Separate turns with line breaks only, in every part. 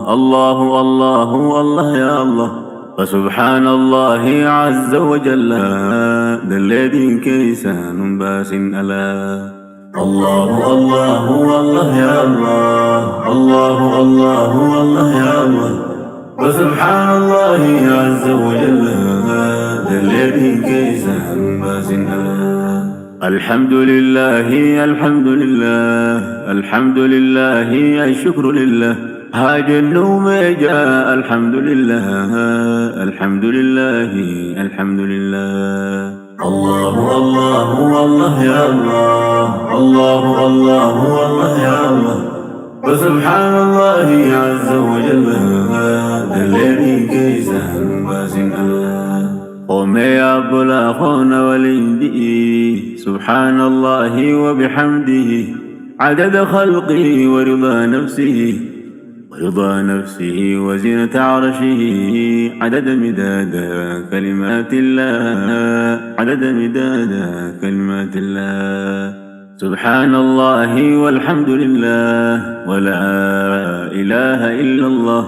الله الله الله يا الله. فسبحان الله عز وجل ذا الذي كيسان باس ألا. الله الله الله يا الله. الله الله الله يا الله. فسبحان الله عز وجل ذا الذي كيسان باس ألا. الحمد لله الحمد لله الحمد لله الشكر لله. هاج النوم جاء الحمد لله الحمد لله الحمد لله. الله الله الله يا الله. الله الله الله يا الله. فسبحان الله عز وجل الذي كيسان باس ألا. قم يا بلا خون ولندي سبحان الله وبحمده عدد خلقه ورضا نفسه وزنة عرشه عدد مداد كلمات الله سبحان الله والحمد لله ولا إله إلا الله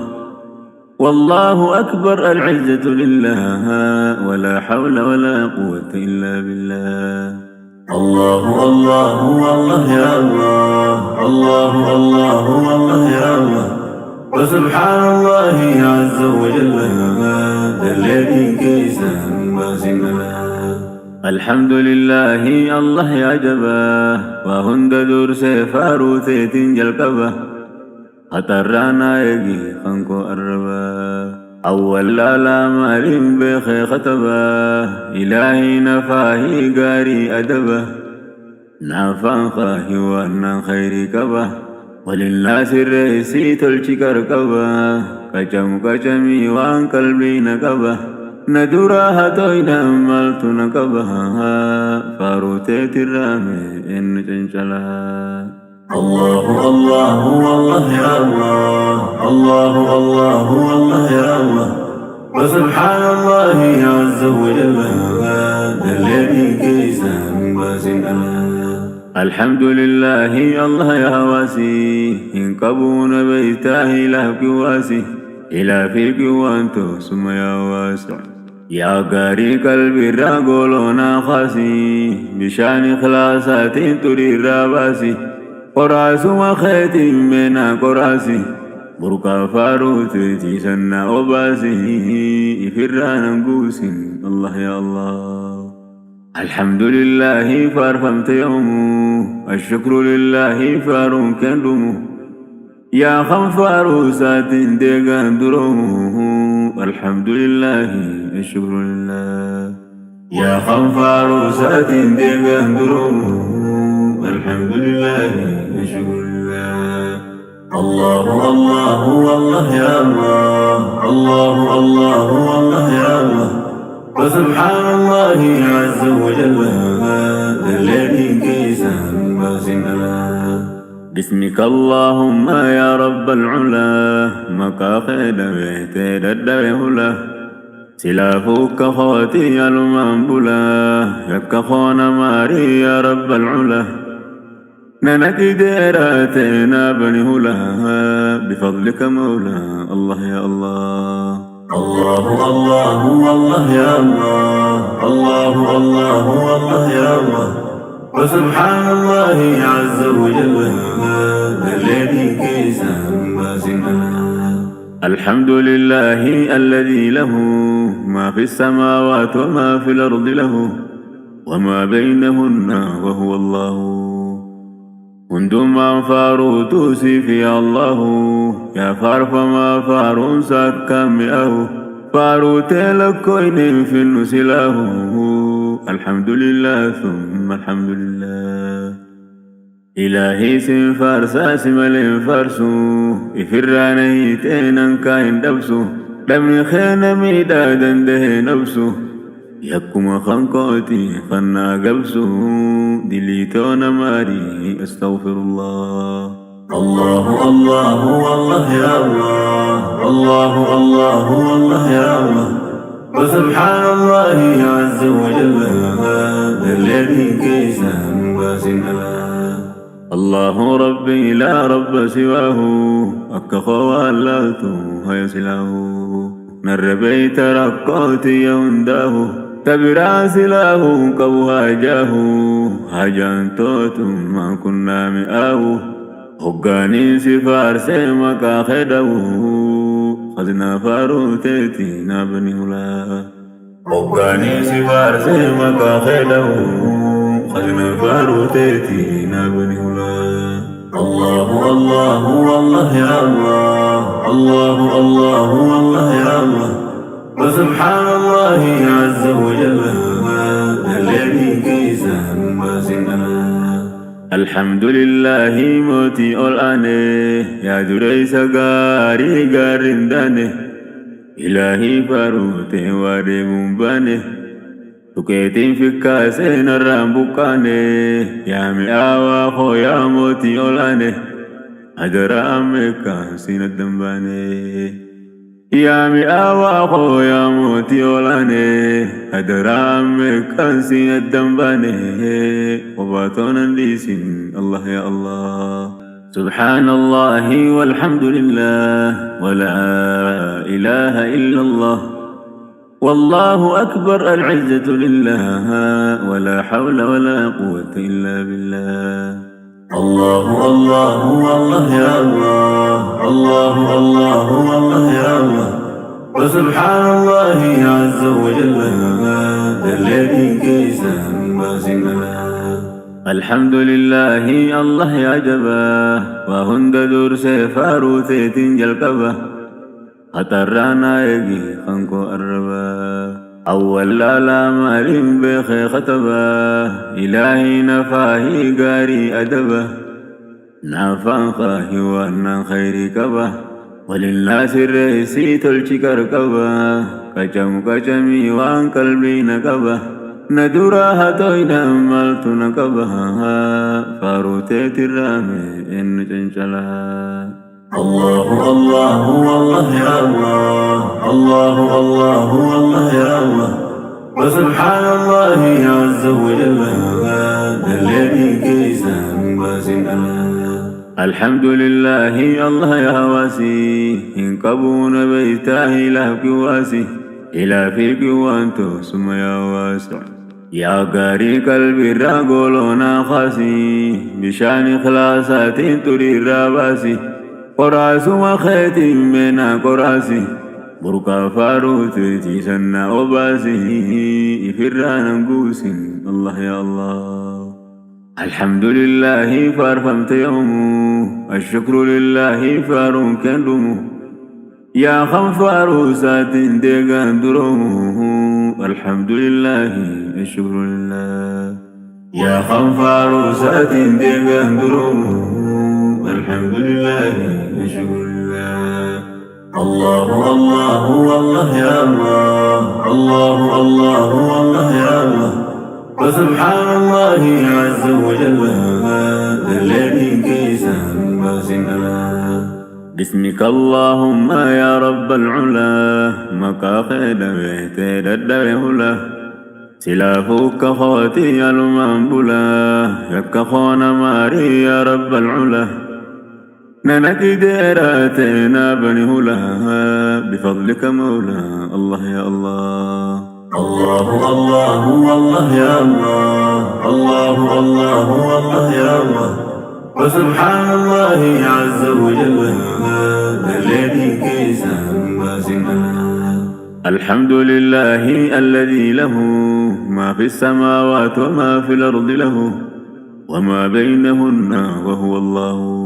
والله أكبر. العزة لله ولا حول ولا قوة إلا بالله. الله الله الله يا الله. الله الله الله يا الله. وسبحان الله عز وجل الذي كيسان باس ألا. الحمد لله الله يا جباه وهند دور سفارو ثيتين جلقبه خطرانا يجي خنكو أربا أول لا مالين بخي خطبا إلهي نفاهي قاري أدبا نافان خاهي وانا خيري كبا وللناس الرئيسي تلشي كركبا كشمي وان قلبي نكبا ندراها توينا مالت نكبا فاروتي الرامي إن جنشلا. الله الله الله يا الله. الله الله الله يا الله. وسبحان الله عز وجل الذي كيسان باس ألا. الحمد لله الله يا واسي إن كبون بيتاه إله كواسي إلى فيك وانتو ثم يا واسع يا قاري قلبي راقولونا خاسي بشان خلاصات تري راباسي قراس وخيت منا قراسي بركا فاروت تيسنا وباسي إفرانا قوسي الله يا الله. الحمد لله فارفمت يومه الشكر لله فارون كندمه يا خنفار سات ديغان درومه. الحمد لله الشكر لله يا خنفار سات ديغان درومه. الحمد لله الشكر لله. الله الله الله يا الله. الله الله الله يا الله. وسبحان الله عز وجل الذي كيسان باس ألا. باسمك اللهم يا رب العلا مكاخد بيتي الدوله سلافك خواتي المنبلا يكخون ماري يا رب العلا ننتي ديراتنا بني هلا بفضلك مولا الله يا الله. الله الله الله يا الله. الله الله الله يا الله. وسبحان الله عز وجل الذي كيسان باس ألا. الحمد لله الذي له ما في السماوات وما في الأرض له وما بينهن وهو الله. كنتم فارو توسي في الله يا فار فما فارون ساكام أو فارو تلكوين في النسلاه. الحمد لله ثم الحمد لله. إلهي سنفار ساسم الانفارسو إفراني تينن كاين دبسو دمني خين ميدادا ده نفسو يكما خنقوتي خنا قبسو دليتون ماري استغفر الله. الله الله الله يا الله. الله الله الله يا الله. وسبحان الله عز وجل الذي كيسان باس ألا. الله ربي لا رب سواه أكخو واللاتو هيسلاه نر بيت رقوتي يونداه تبرا سلاه كوها جاه هجان توتم ما كنا مئاه هقاني سفار سيمكا خداه خزنا فاروتيتي نابني هلا هقاني سفار سيمكا خداه خزنا فاروتيتي نابني هلا الله الله والله يا الله الله الله والله يا الله وسبحان الله عز وجل الذي كيسا باسنا الحمد لله موتي الآني يا دريس غاري غارنداني إلهي فاروتي واري مباني تكيتين في كاسين الرامبوكاني يا مئاوا خو يا موتي الآني أدرى أمريكا سين الدنباني يا مئاوا خو يا موتي الآني أدرى أمريكا سين الدنباني وباتونا ليسين الله يا الله سبحان الله والحمد لله ولا إله إلا الله والله أكبر العزة لله ولا حول ولا قوة إلا بالله الله الله والله يا الله الله الله والله يا الله وسبحان الله عز وجل الذي كيسا باسنا الحمد لله الله يا جباه وهند دور سفارو ثيتين جلقبه خطرانا يجي خنكو الربا أول لا مالين بخي خطبا إلهي نفاهي قاري أدبا نافان خاهي وانا خيري كبا وللناس الرئيسي تلشكر كبا كجمي وان قلبي نكبا ندراها تويدا مالت نكبا فاروتيت الرامي إن جنشلها الله الله والله يا الله الله الله والله يا الله وسبحان الله عز وجل الذي كيسا باسنا الحمد لله الله يا واسي إن كبون بيتاه لهك واسي إلى فيك وانتو ثم يا واسع يا قاري قلبي راقولونا خاسي بشان خلاصات تري راباسي قراس وخيتي منا قراسي بركا فاروتي تيسنا وباسي إفرانا قوس الله يا الله الحمد لله فارفمت يومه الشكر لله فارون كندمه يا خم فاروسات ديغان درومه الحمد لله الشكر لله يا خم فاروسات ديغان درومه الحمد لله الشكر لله الله الله والله يا الله الله الله والله يا الله وسبحان الله عز وجل الذي كيسا باسنا باسمك اللهم يا رب العلا مكاخد بيتي الدرهلا سلافك خوتي المنبلا يكخون ماري يا رب العلا ننكي ديراتنا بني هلا بفضلك مولا الله يا الله الله الله والله يا الله الله الله والله يا الله وسبحان الله عز وجل الذي كيسا باسنا الحمد لله الذي له ما في السماوات وما في الأرض له وما بينهن وهو الله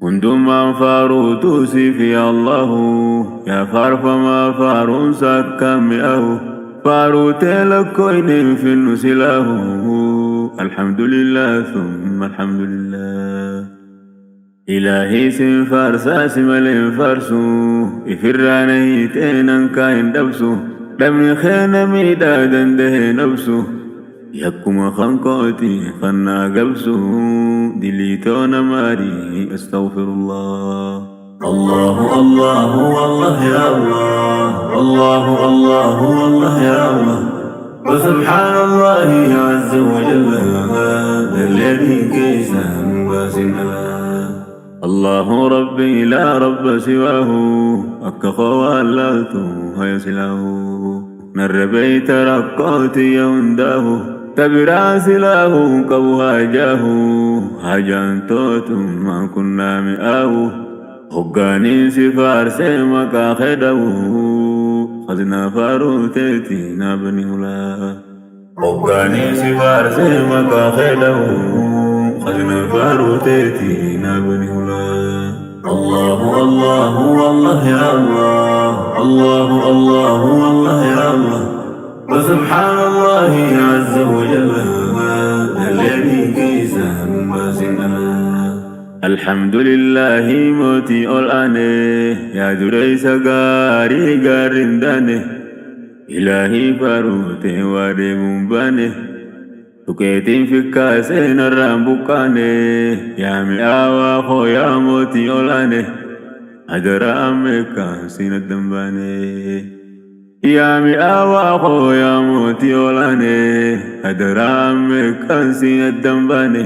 كنتم من فارو توسي في الله يا فار فما فارون سكام أو فارو تلكوين في النسلاه الحمد لله ثم الحمد لله إلهي سن فارسا سمالين فارسو إفراني تينان كاين دبسو دمني خينا ميدادا ده نبسو يكما خنقوتي خنا قبسو دليتونا ماري استغفر الله الله الله والله يا الله الله الله والله يا الله وسبحان الله عز وجل الذي كيسا الله ربي لا رب سواه أكا خوالاتو هيسلاه نربيت رقوتي يونداه تبرا سلاه كوها جاه هجان توتم ما كنا مئاه هقاني سفار سيمكا خداه خزنا فاروتيتي نابني هلا هقاني سفار سيمكا خداه خزنا فاروتيتي نابني هلا الله الله والله يا الله الله الله والله يا الله وسبحان الله عز وجل الذي كيسا باسنا الحمد لله موتي الآني يا دريس غاري غارنداني إلهي فاروتي واري مباني تكيتين في كاسين الرامبوكاني يا مئاوا خو يا موتي الآني أدرى أمريكا سين الدنباني يا مئاوا خو يا موتي الآني أدرى أمريكا سين الدنباني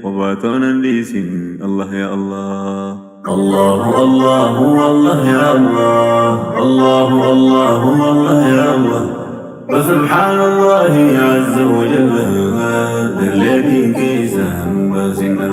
وباتونا ليسين الله يا الله الله الله والله يا الله الله الله والله يا الله وسبحان الله عز وجل الذي كيسا باسنا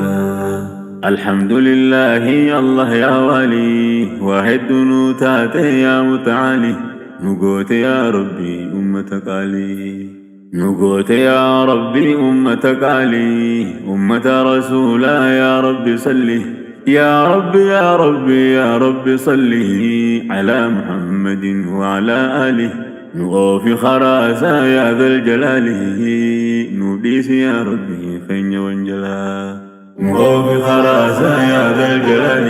الحمد لله الله يا والي واحد نوتاتي يا متعالي نقوت يا ربي أمتك علي نقوت يا ربي أمتك علي أمة رسولا يا ربي صلي يا ربي يا ربي يا ربي صلي على محمد وعلى آله نغوفي خراسا يا ذا الجلال نبيس يا ربي فين وانجلا نغوفي خراسا يا ذا الجلال